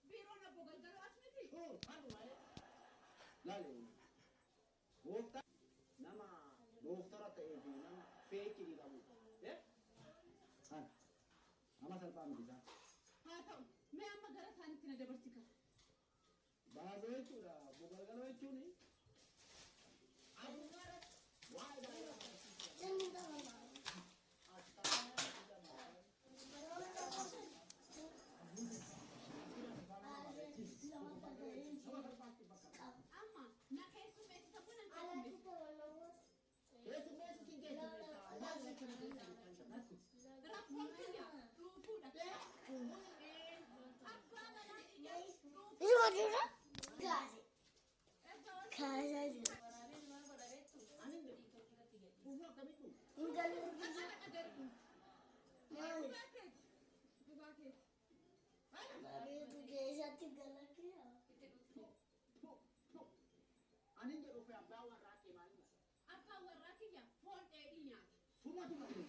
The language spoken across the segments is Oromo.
Biiroo na bogalgaloo as miti. Hanu malee laale gooftaa nama gooftara ta'ee fi nama feekii qabu. Nama salphaa miti isaa. Haa ta'u mee amma gara isaaniitti na dabarsika. Baasoo jechuudha bogalgaloo jechuun abuugaara waa'ee baay'ee amma na keessummeessita kun an keessummeessa rakkoon kiyya dhuunfuudha abbaa manaa kiyya Ani jedhu fi abbaa warraa kee maali masa? abbaa warraa kiyya foon dheedhii nyaata. Sumatu malee.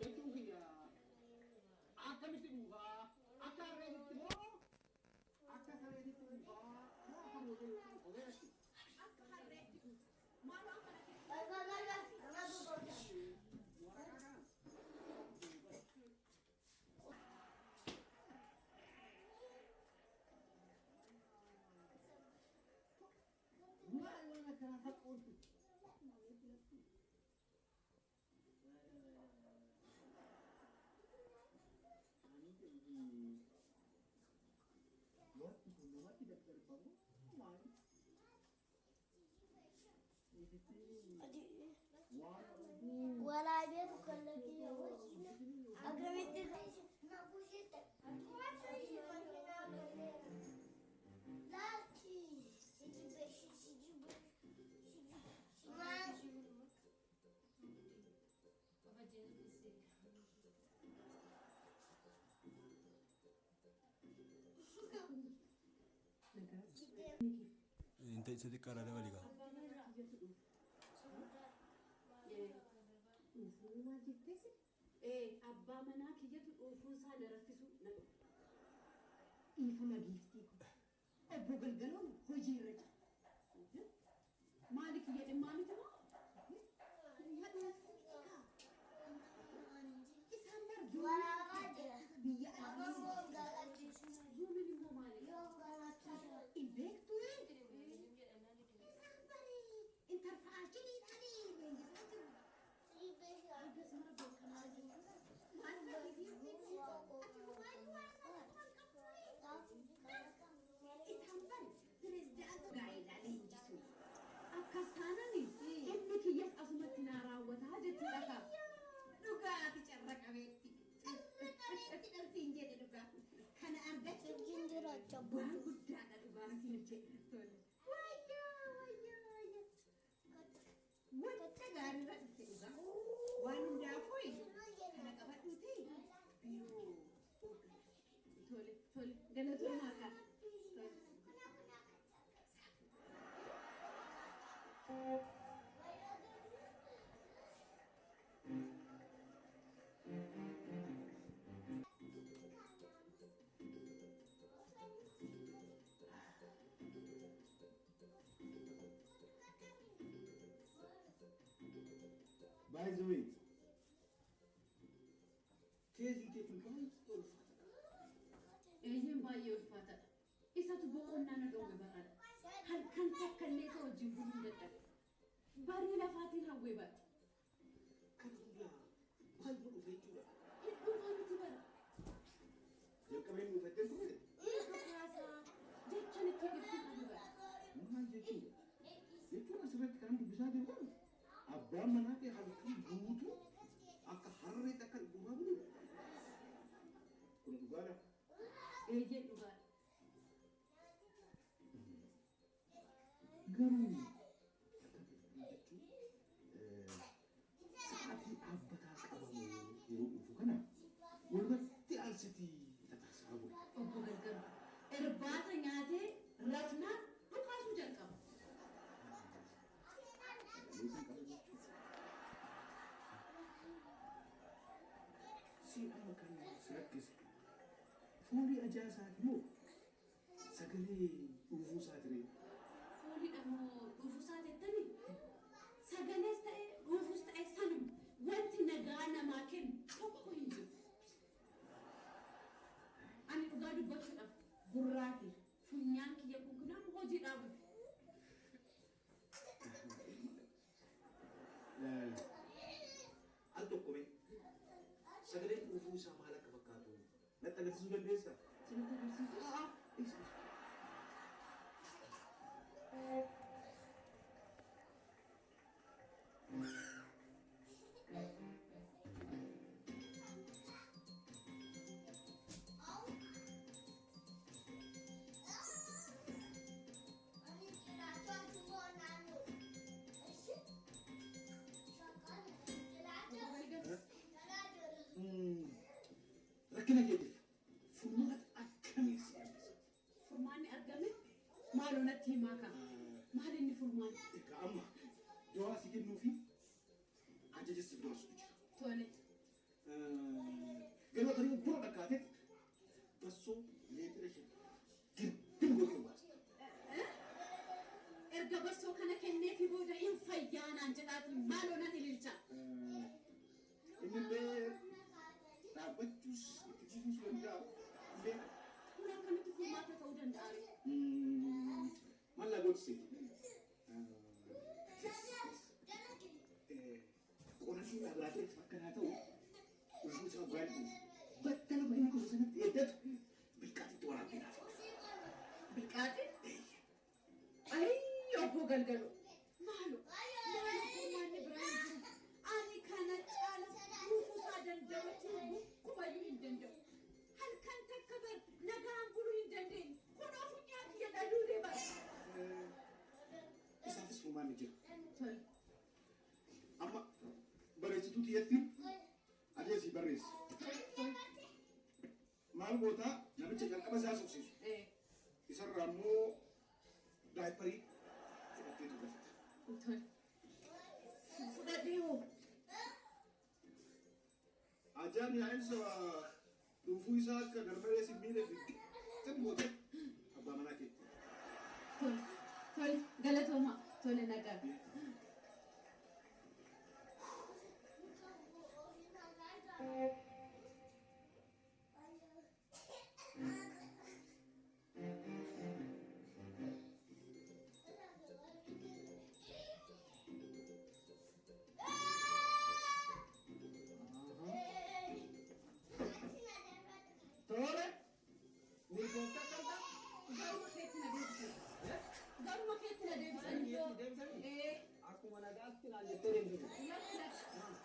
Jechuun kiyya akkamitti dhuunfaa akka harreetitti moo akka sareetitti dhuunfaa moo akka mootummaa ogeessi? Akka harreetti maaloo akkana keessa. ولا عبيد كلكي أقربت انت صديق قرار وليغا abbaa manaa kiyyatu dhuunfuun isaa na raffisu na dhufu. Dhiifama giiftii kun obbo Galgaloon hojii irra jira. Maali kiyya dhimmaa miti moo? Isaan barjuu biyya alaa yuumin immoo maali? Hin beektu isaan barii intarfaashiniidhaanii leenjisaa jiru. Akkasuma beekamaa jiru. Akkasaanani inni kiyyas asumatti naa raawwataa jechuudha. Dhugaati carra qabeetti. Carra qabeetti dhaltiin jedhe dhugaa. Kana argachuun waan guddaadha dhugaatiin jedhe. Wanta gaariirra dhufte dhugaa. Waan hundaafuu kana qabadhuuti. Biiroo tole galatoomaa kan. By the way, keezii keetiin baay'ee ulfaata. Eenyuun baay'ee ulfaatadha. Isatu boqonnaa na dhoobe barraadha. Halkan takka illee isa wajjin buluu dadhabe. Barii lafaatiin hawwee baate. Kan hundaa maal godhuuf jechuudha? Dhufaa miti bara. Jalqabeen dhuunfattee ture? Dhugaasaa jechaan itti gibbii qabu bara. Maal jechuudha? Jechuun asirratti kan dubbisaa jiru kun abbaan manaa kee halkan guutuu akka harreetti akka dhugaa buluudha. Kun dhugaadha. Eeyyee dhugaadha. Garuu jechuun sa'aatii dhaabbataa qabamu yeroo dhufu kana walumatti alsitii tataasisaa bula. Obbo Gargaru irbaata nyaatee rafnaan dhukaasuu jalqaba. أما كان سركز فولي أجازات مو سكلي وفوسات ري فولي أمو وفوسات التاني سجنس تأي وفوس تأي سنم وانت نجانا ماكن توكو ينجو أنا أقعد بقول براتي فنيان كي يكون كنا موجي دابو لا أنتو كومي سكلي وفوسا مالك بكاتو لا تنسوا بالبيسا إيش ركنا جديد فرمات أكمل فرماني أرجمت ما لو نتي ماكا ما هذني فرمان كأما جوا سيجي نوفي أجي جس بدو سوتش تواليت قالوا ترى برا دكاتة بسوا ليترش كم قولوا بس إرجع بس هو كنا كنا في بودا إن فيانا أنجلات ما لو نتي للجا إن اللي رابطوس تجيبوس ولا ليه كنا كنا تفهمات تودن داري ما لا قلتي قرأتي أبغى تفكر هذا وجوز أبغى بتكلم بينك وبين يدك بالكاتب تورا كده بالكاتب أي أبو قلقلو مالو فرمان إبراهيم أنا كانت على وفوس هذا الدوتي كم يهندندو هل كان تكبر نجام بلو يهندندين كنا فنيات يدلو لي بس إسافس فرمان نجيب طيب أما بريس توتي يتي أديسي بريس maal goota namicha jalqaba isaa sobsiisu isarraa immoo daayiparii fudhatteetu galata. Fudhadhee Ajaan yaa'insa dhuunfuu isaa akka garmalee simmiidhe kan goote abbaa manaa keetti. Tole galatooma tole nagaa. Tole ni goota kanta Garuma keetti na deebisanii. Garuma keetti na deebisanii. akkuma nagaatti naan jettee deemtu.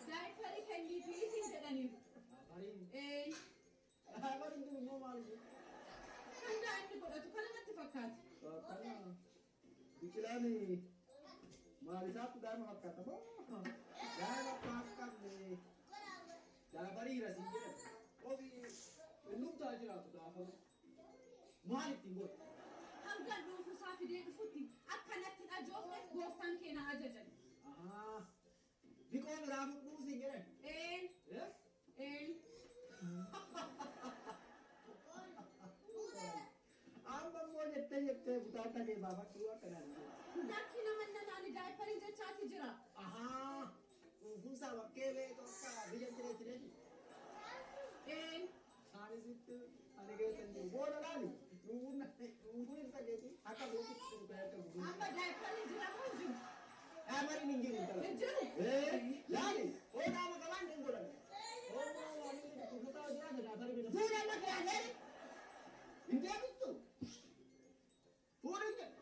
Daayiparii kennii fi isin jedhaniiru. Daayipariin kun immoo maal Kan daa'imni godhatu kana natti fakkaata. kana biqilaan maal isaatti daa'ima fakkaata moo daa'ima fakkaatne daayiparii rasii jedhama ofii innumtaa jiraatu gaafa maal ittiin godhu. Hanga dhuunfuusaa fidee dhufutti akkanatti dhajoofneef gooftaan keenya ajajan. Biqoo biraa fuudhuu siin jedhan. Amma immoo jettee butaa ta'ee baafachuu akkanaan. Dakki nama nanaani daayiparii jechaati jira. Dhuunfuusaa bakkee beekoo akka biyya jireessineeti. Saanisitti ani geessan jiru. Booda laali. Dhuunfuun isa geessi akka beekitti dhugaa akka bu'u. Amma daayiparii jira moo hin jiru? Daayipariin hin jiru. Hin jiru? Laali. Odaa maqabaan hin godhan. Odaa waan inni kukutaa jiraate daayiparii bita. Fuudhaa lafa yaalee. Hin deebistu. Fuudhin jedhu.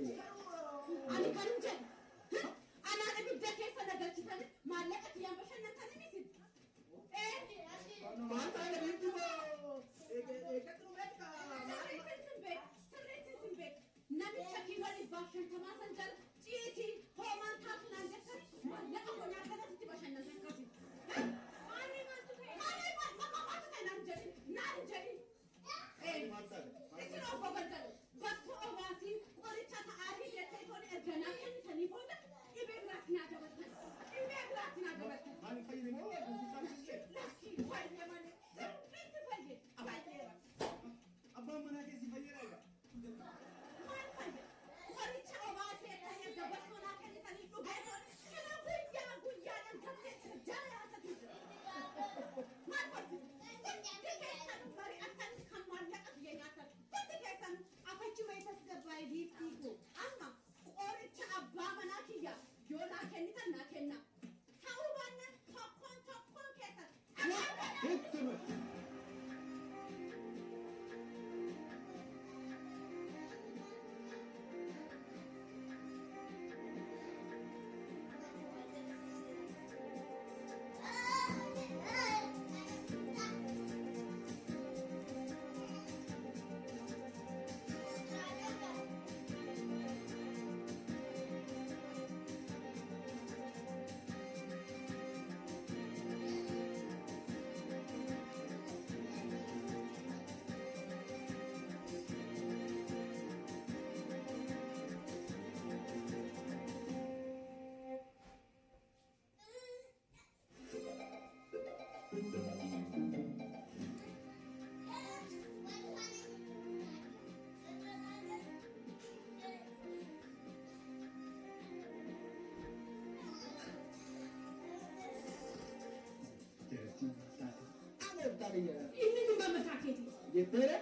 Ani kan hin jedhu. Anaan ibidda keessa nagalchitanii maallaqa kiyyaan bashannantanii misin. Maal ta'e beektu moo eeggatu beekta. Sirriitti sin beek. Namicha kiiloo dhibbaa shantamaa san jala ciitii hoomaan taatu naan jettanii maallaqa qonnaa kanatti bashannantan akkasii. ayya. Inni kun mammataa keeti. Jettee